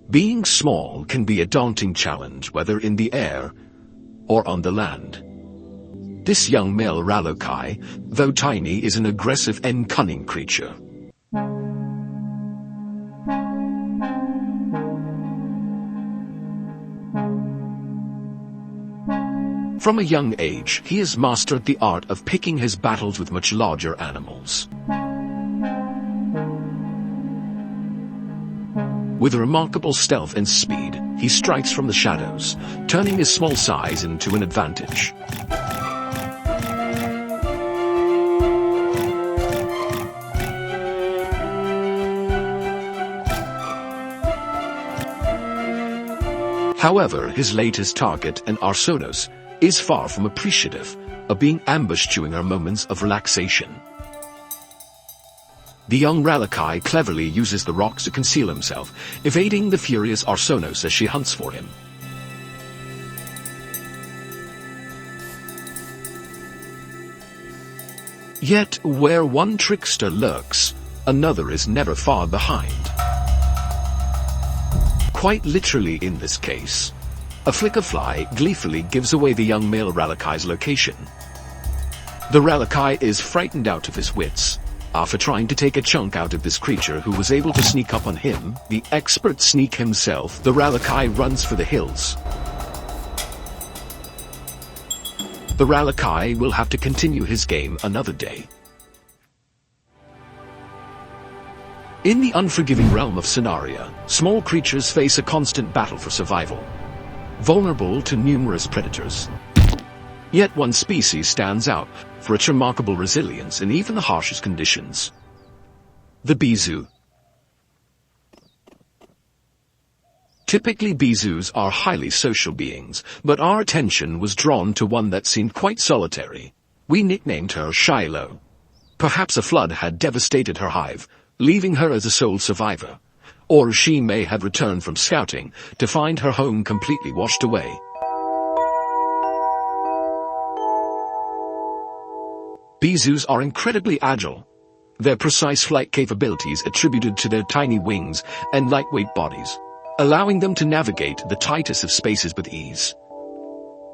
Being small can be a daunting challenge, whether in the air or on the land. This young male Rikai, though tiny, is an aggressive and cunning creature. From a young age, he has mastered the art of picking his battles with much larger animals. With remarkable stealth and speed, he strikes from the shadows, turning his small size into an advantage. However, his latest target, an Arsonos, is far from appreciative of being ambushed during her moments of relaxation. The young Rikai cleverly uses the rocks to conceal himself, evading the furious Arsonos as she hunts for him. Yet, where one trickster lurks, another is never far behind. Quite literally in this case, a flickerfly gleefully gives away the young male Rilikai's location. The Rikai is frightened out of his wits. After trying to take a chunk out of this creature who was able to sneak up on him, the expert sneak himself, the Rikai runs for the hills. The Rikai will have to continue his game another day. In the unforgiving realm of Sonaria, small creatures face a constant battle for survival, vulnerable to numerous predators. Yet one species stands out for its remarkable resilience in even the harshest conditions: the BEEZU. Typically, BEEZUs are highly social beings, but our attention was drawn to one that seemed quite solitary. We nicknamed her Shiloh. Perhaps a flood had devastated her hive, leaving her as a sole survivor. Or she may have returned from scouting to find her home completely washed away. BEEZUs are incredibly agile, their precise flight capabilities attributed to their tiny wings and lightweight bodies, allowing them to navigate the tightest of spaces with ease.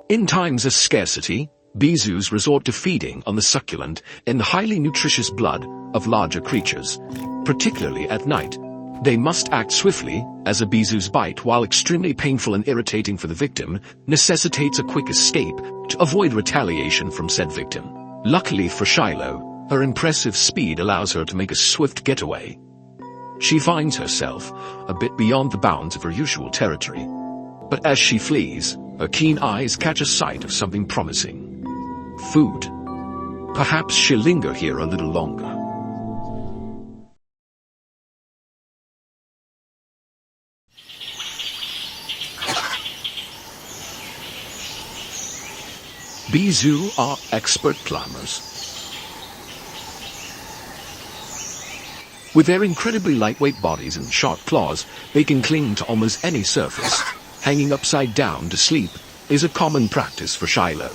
In times of scarcity, BEEZUs resort to feeding on the succulent and highly nutritious blood of larger creatures, particularly at night. They must act swiftly, as a BEEZU's bite, while extremely painful and irritating for the victim, necessitates a quick escape to avoid retaliation from said victim. Luckily for Shiloh, her impressive speed allows her to make a swift getaway. She finds herself a bit beyond the bounds of her usual territory. But as she flees, her keen eyes catch a sight of something promising. Food. Perhaps she'll linger here a little longer. BEEZU are expert climbers. With their incredibly lightweight bodies and sharp claws, they can cling to almost any surface. Hanging upside down to sleep is a common practice for Shiloh.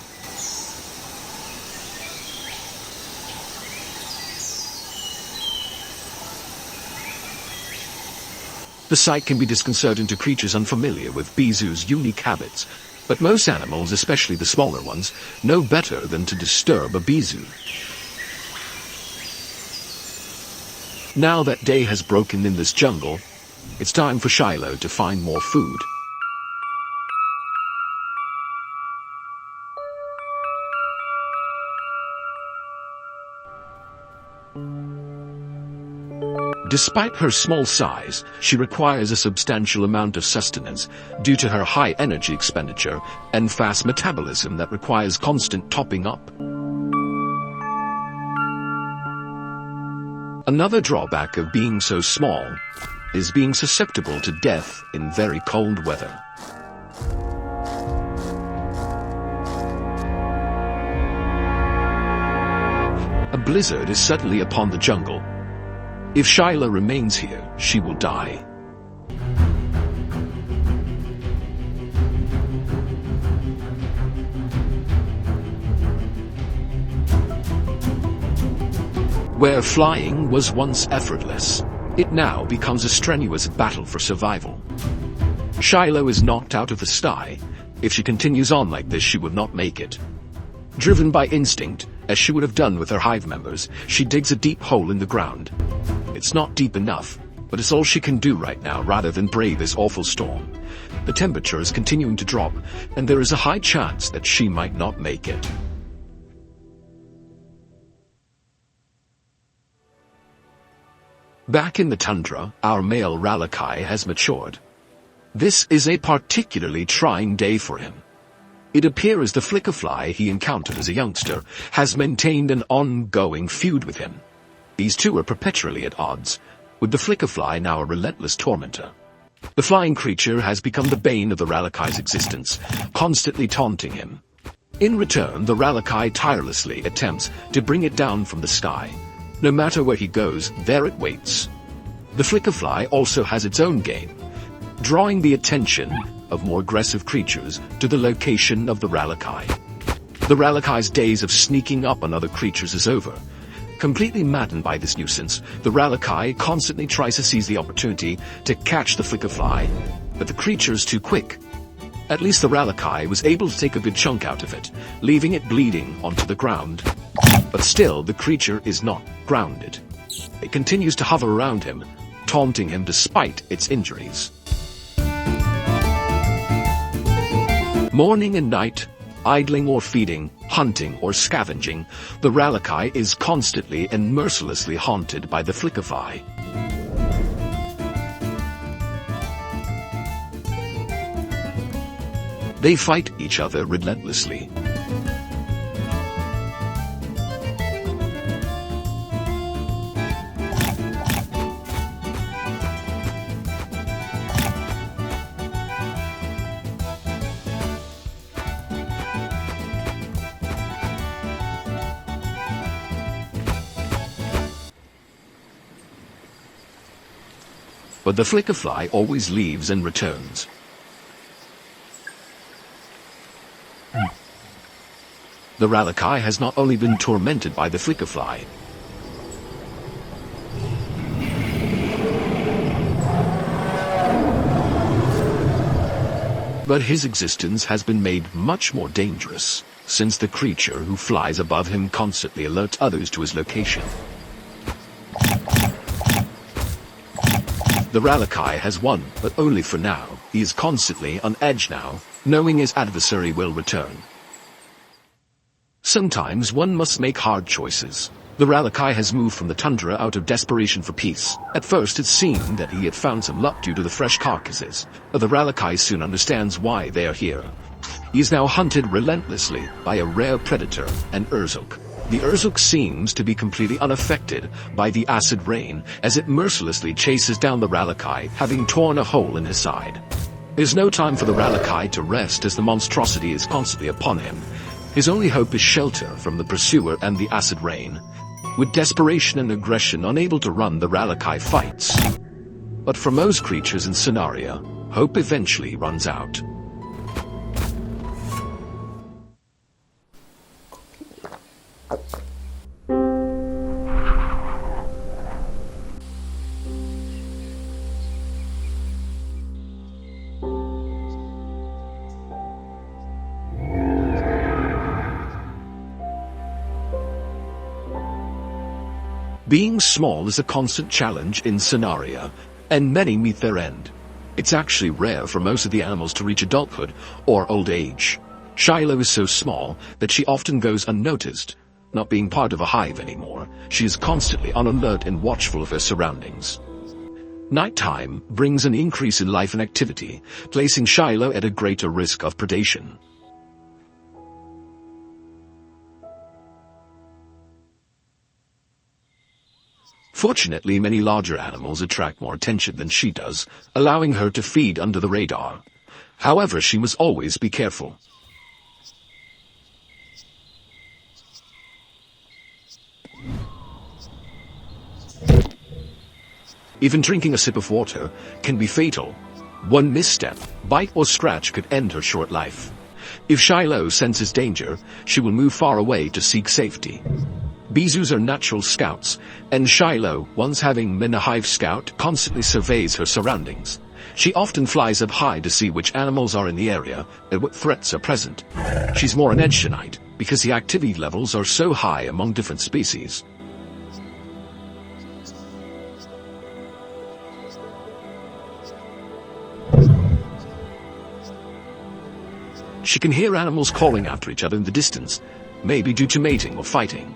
The sight can be disconcerting to creatures unfamiliar with BEEZU's unique habits, but most animals, especially the smaller ones, know better than to disturb a BEEZU. Now that day has broken in this jungle, it's time for Shiloh to find more food. Despite her small size, she requires a substantial amount of sustenance due to her high energy expenditure and fast metabolism that requires constant topping up. Another drawback of being so small is being susceptible to death in very cold weather. A blizzard is suddenly upon the jungle. If Shiloh remains here, she will die. Where flying was once effortless, it now becomes a strenuous battle for survival. Shiloh is knocked out of the sty. If she continues on like this, she would not make it. Driven by instinct, as she would have done with her hive members, she digs a deep hole in the ground. It's not deep enough, but it's all she can do right now rather than brave this awful storm. The temperature is continuing to drop, and there is a high chance that she might not make it. Back in the tundra, our male Rikai has matured. This is a particularly trying day for him. It appears the flickerfly he encountered as a youngster has maintained an ongoing feud with him. These two are perpetually at odds, with the flickerfly now a relentless tormentor. The flying creature has become the bane of the Rilikai's existence, constantly taunting him. In return, the Rikai tirelessly attempts to bring it down from the sky. No matter where he goes, there it waits. The flickerfly also has its own game, drawing the attention of more aggressive creatures to the location of the Rikai. The Rilikai's days of sneaking up on other creatures is over. Completely maddened by this nuisance, the Rikai constantly tries to seize the opportunity to catch the flickerfly, but the creature is too quick. At least the Rikai was able to take a good chunk out of it, leaving it bleeding onto the ground. But still, the creature is not grounded. It continues to hover around him, taunting him despite its injuries. Morning and night, idling or feeding, hunting or scavenging, the Rikai is constantly and mercilessly haunted by the flickerfly. They fight each other relentlessly. But the flickerfly always leaves and returns. The Rikai has not only been tormented by the flickerfly, but his existence has been made much more dangerous, since the creature who flies above him constantly alerts others to his location. The Rikai has won, but only for now. He is constantly on edge now, knowing his adversary will return. Sometimes one must make hard choices. The Rikai has moved from the tundra out of desperation for peace. At first it seemed that he had found some luck due to the fresh carcasses, but the Rikai soon understands why they are here. He is now hunted relentlessly by a rare predator, an Urzook. The Urzook seems to be completely unaffected by the acid rain as it mercilessly chases down the Rikai, having torn a hole in his side. There's no time for the Rikai to rest as the monstrosity is constantly upon him. His only hope is shelter from the pursuer and the acid rain. With desperation and aggression unable to run, the Rikai fights. But for most creatures in Sonaria, hope eventually runs out. Being small is a constant challenge in Sonaria, and many meet their end. It's actually rare for most of the animals to reach adulthood or old age. Shiloh is so small that she often goes unnoticed. Not being part of a hive anymore, she is constantly on alert and watchful of her surroundings. Nighttime brings an increase in life and activity, placing Shiloh at a greater risk of predation. Fortunately, many larger animals attract more attention than she does, allowing her to feed under the radar. However, she must always be careful. Even drinking a sip of water can be fatal. One misstep, bite or scratch could end her short life. If Shiloh senses danger, she will move far away to seek safety. BEEZUs are natural scouts, and Shiloh, once having been a hive scout, constantly surveys her surroundings. She often flies up high to see which animals are in the area and what threats are present. She's more an edge-nite because the activity levels are so high among different species. She can hear animals calling after each other in the distance, maybe due to mating or fighting.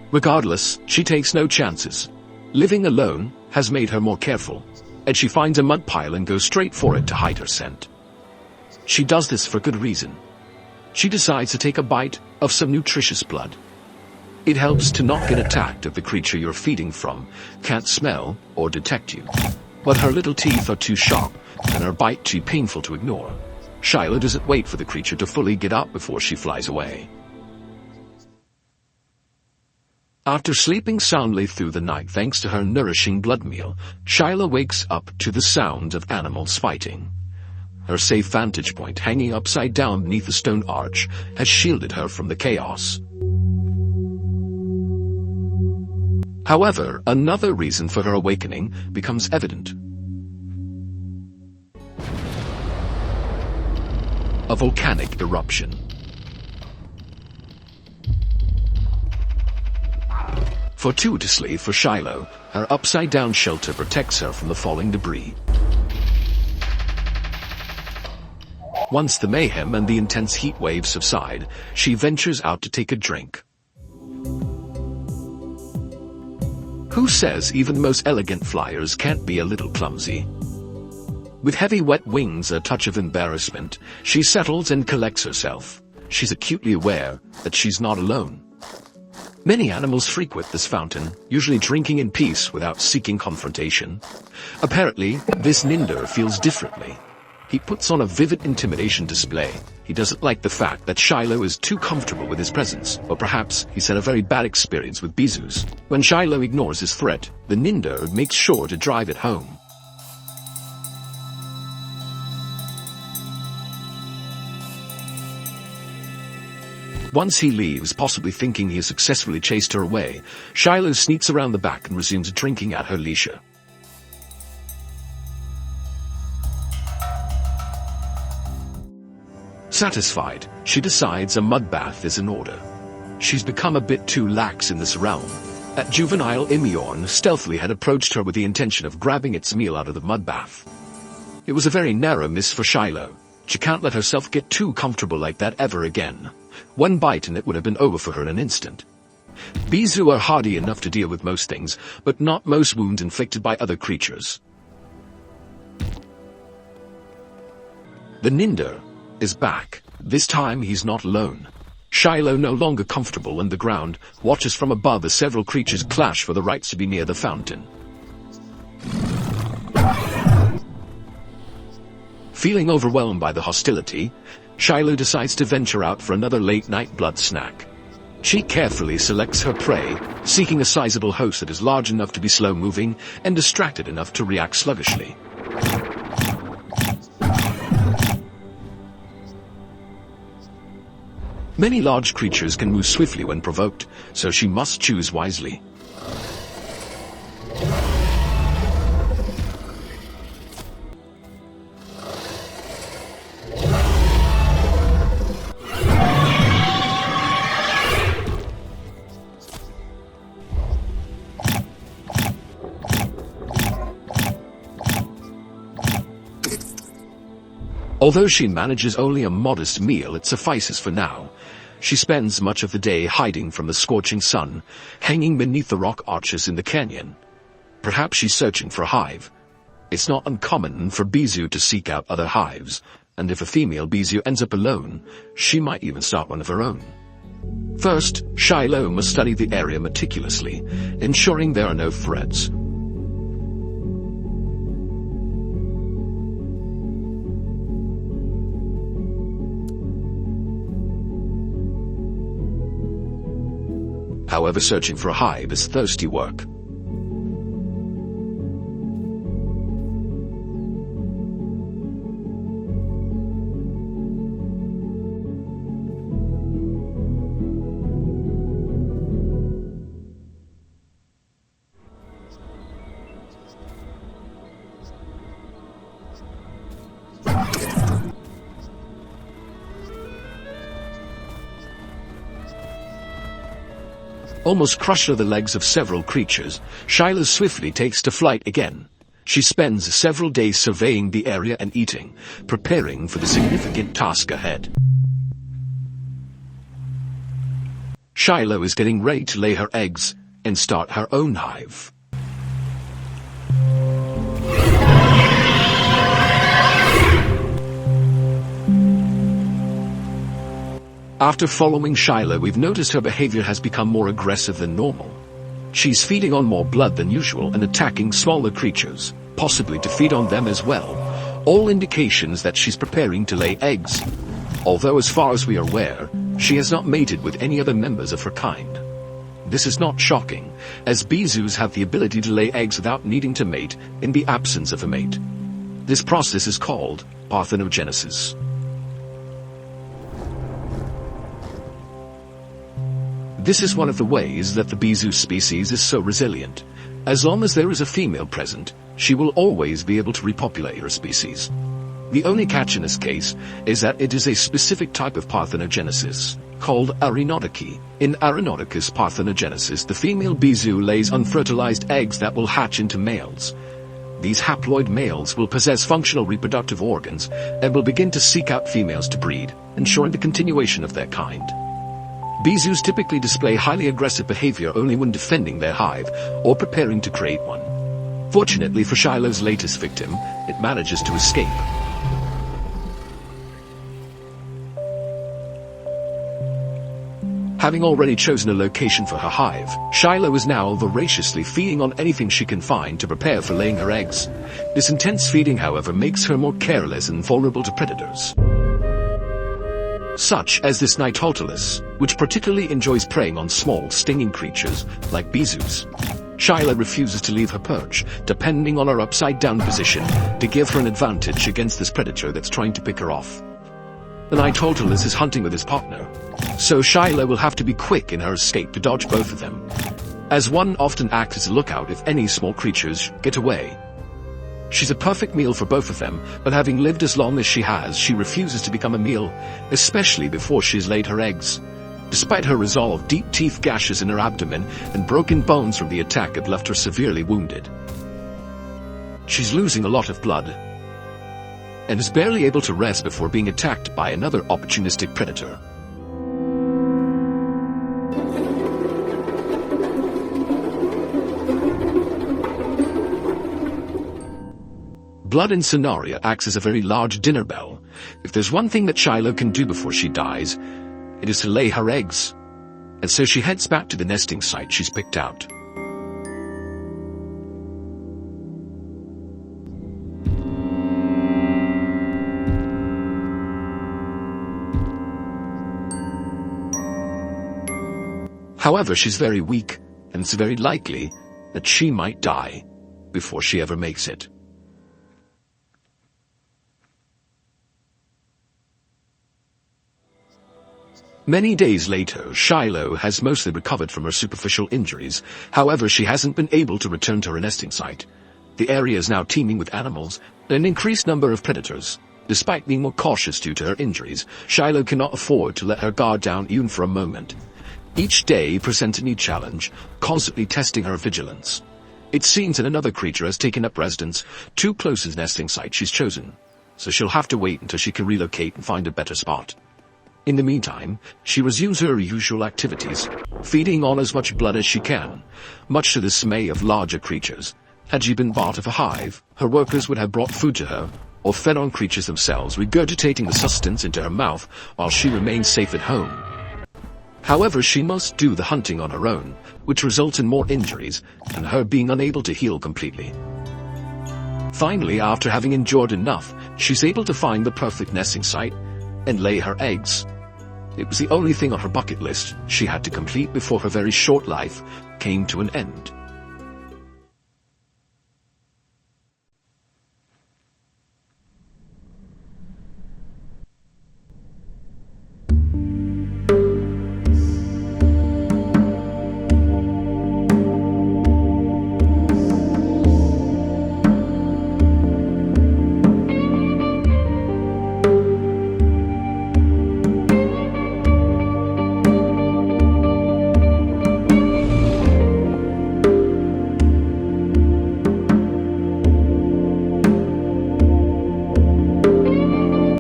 Regardless, she takes no chances. Living alone has made her more careful, and she finds a mud pile and goes straight for it to hide her scent. She does this for good reason. She decides to take a bite of some nutritious blood. It helps to not get attacked if the creature you're feeding from can't smell or detect you. But her little teeth are too sharp and her bite too painful to ignore. Shiloh doesn't wait for the creature to fully get up before she flies away. After sleeping soundly through the night thanks to her nourishing blood meal, Shiloh wakes up to the sound of animals fighting. Her safe vantage point, hanging upside down beneath a stone arch, has shielded her from the chaos. However, another reason for her awakening becomes evident. A volcanic eruption. Fortuitously for Shiloh, her upside-down shelter protects her from the falling debris. Once the mayhem and the intense heat waves subside, she ventures out to take a drink. Who says even the most elegant flyers can't be a little clumsy? With heavy wet wings and a touch of embarrassment, she settles and collects herself. She's acutely aware that she's not alone. Many animals frequent this fountain, usually drinking in peace without seeking confrontation. Apparently, this Ninder feels differently. He puts on a vivid intimidation display. He doesn't like the fact that Shiloh is too comfortable with his presence, or perhaps he's had a very bad experience with BEEZUs. When Shiloh ignores his threat, the Ninder makes sure to drive it home. Once he leaves, possibly thinking he has successfully chased her away, Shiloh sneaks around the back and resumes drinking at her leisure. Satisfied, she decides a mud bath is in order. She's become a bit too lax in this realm. That juvenile Imyorn stealthily had approached her with the intention of grabbing its meal out of the mud bath. It was a very narrow miss for Shiloh. She can't let herself get too comfortable like that ever again. One bite and it would have been over for her in an instant. BEEZU are hardy enough to deal with most things, but not most wounds inflicted by other creatures. The Ninder is back. This time he's not alone. Shiloh, no longer comfortable on the ground, watches from above as several creatures clash for the rights to be near the fountain. Feeling overwhelmed by the hostility, Shiloh decides to venture out for another late-night blood snack. She carefully selects her prey, seeking a sizable host that is large enough to be slow-moving and distracted enough to react sluggishly. Many large creatures can move swiftly when provoked, so she must choose wisely. Although she manages only a modest meal, it suffices for now. She spends much of the day hiding from the scorching sun, hanging beneath the rock arches in the canyon. Perhaps she's searching for a hive. It's not uncommon for BEEZU to seek out other hives, and if a female BEEZU ends up alone, she might even start one of her own. First, Shiloh must study the area meticulously, ensuring there are no threats. However, searching for a hive is thirsty work. Almost crushed under the legs of several creatures, Shiloh swiftly takes to flight again. She spends several days surveying the area and eating, preparing for the significant task ahead. Shiloh is getting ready to lay her eggs and start her own hive. After following Shiloh, we've noticed her behavior has become more aggressive than normal. She's feeding on more blood than usual and attacking smaller creatures, possibly to feed on them as well. All indications that she's preparing to lay eggs. Although as far as we are aware, she has not mated with any other members of her kind. This is not shocking, as BEEZUs have the ability to lay eggs without needing to mate in the absence of a mate. This process is called parthenogenesis. This is one of the ways that the BEEZU species is so resilient. As long as there is a female present, she will always be able to repopulate her species. The only catch in this case is that it is a specific type of parthenogenesis, called arenodicy. In Arenodicus parthenogenesis, the female BEEZU lays unfertilized eggs that will hatch into males. These haploid males will possess functional reproductive organs and will begin to seek out females to breed, ensuring the continuation of their kind. BEEZUs typically display highly aggressive behavior only when defending their hive or preparing to create one. Fortunately for Shiloh's latest victim, it manages to escape. Having already chosen a location for her hive, Shiloh is now voraciously feeding on anything she can find to prepare for laying her eggs. This intense feeding, however, makes her more careless and vulnerable to predators, such as this Nitautilus, which particularly enjoys preying on small, stinging creatures like BEEZUs. Shiloh refuses to leave her perch, depending on her upside-down position to give her an advantage against this predator that's trying to pick her off. The Nitautilus is hunting with his partner, so Shiloh will have to be quick in her escape to dodge both of them, as one often acts as a lookout if any small creatures get away. She's a perfect meal for both of them, but having lived as long as she has, she refuses to become a meal, especially before she's laid her eggs. Despite her resolve, deep teeth gashes in her abdomen and broken bones from the attack have left her severely wounded. She's losing a lot of blood, and is barely able to rest before being attacked by another opportunistic predator. Blood in Sonaria acts as a very large dinner bell. If there's one thing that Shiloh can do before she dies, it is to lay her eggs. And so she heads back to the nesting site she's picked out. However, she's very weak, and it's very likely that she might die before she ever makes it. Many days later, Shiloh has mostly recovered from her superficial injuries. However, she hasn't been able to return to her nesting site. The area is now teeming with animals and an increased number of predators. Despite being more cautious due to her injuries, Shiloh cannot afford to let her guard down even for a moment. Each day presents a new challenge, constantly testing her vigilance. It seems that another creature has taken up residence too close to the nesting site she's chosen, so she'll have to wait until she can relocate and find a better spot. In the meantime, she resumes her usual activities, feeding on as much blood as she can, much to the dismay of larger creatures. Had she been part of a hive, her workers would have brought food to her, or fed on creatures themselves, regurgitating the sustenance into her mouth while she remains safe at home. However, she must do the hunting on her own, which results in more injuries and her being unable to heal completely. Finally, after having endured enough, she's able to find the perfect nesting site and lay her eggs. It was the only thing on her bucket list she had to complete before her very short life came to an end.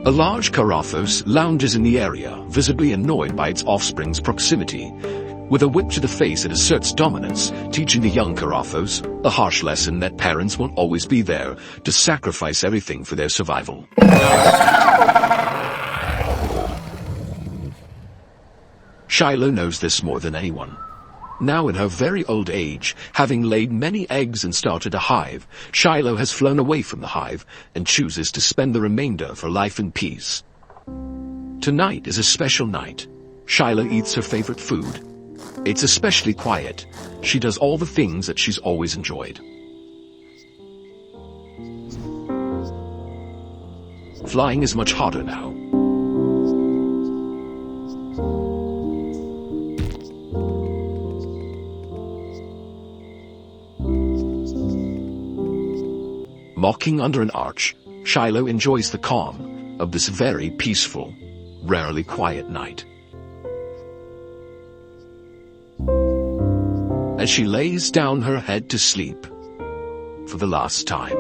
A large carathos lounges in the area, visibly annoyed by its offspring's proximity. With a whip to the face, it asserts dominance, teaching the young carathos a harsh lesson that parents won't always be there to sacrifice everything for their survival. Shiloh knows this more than anyone. Now in her very old age, having laid many eggs and started a hive, Shiloh has flown away from the hive and chooses to spend the remainder of her life in peace. Tonight is a special night. Shiloh eats her favorite food. It's especially quiet. She does all the things that she's always enjoyed. Flying is much harder now. Mocking under an arch, Shiloh enjoys the calm of this very peaceful, rarely quiet night. As she lays down her head to sleep for the last time.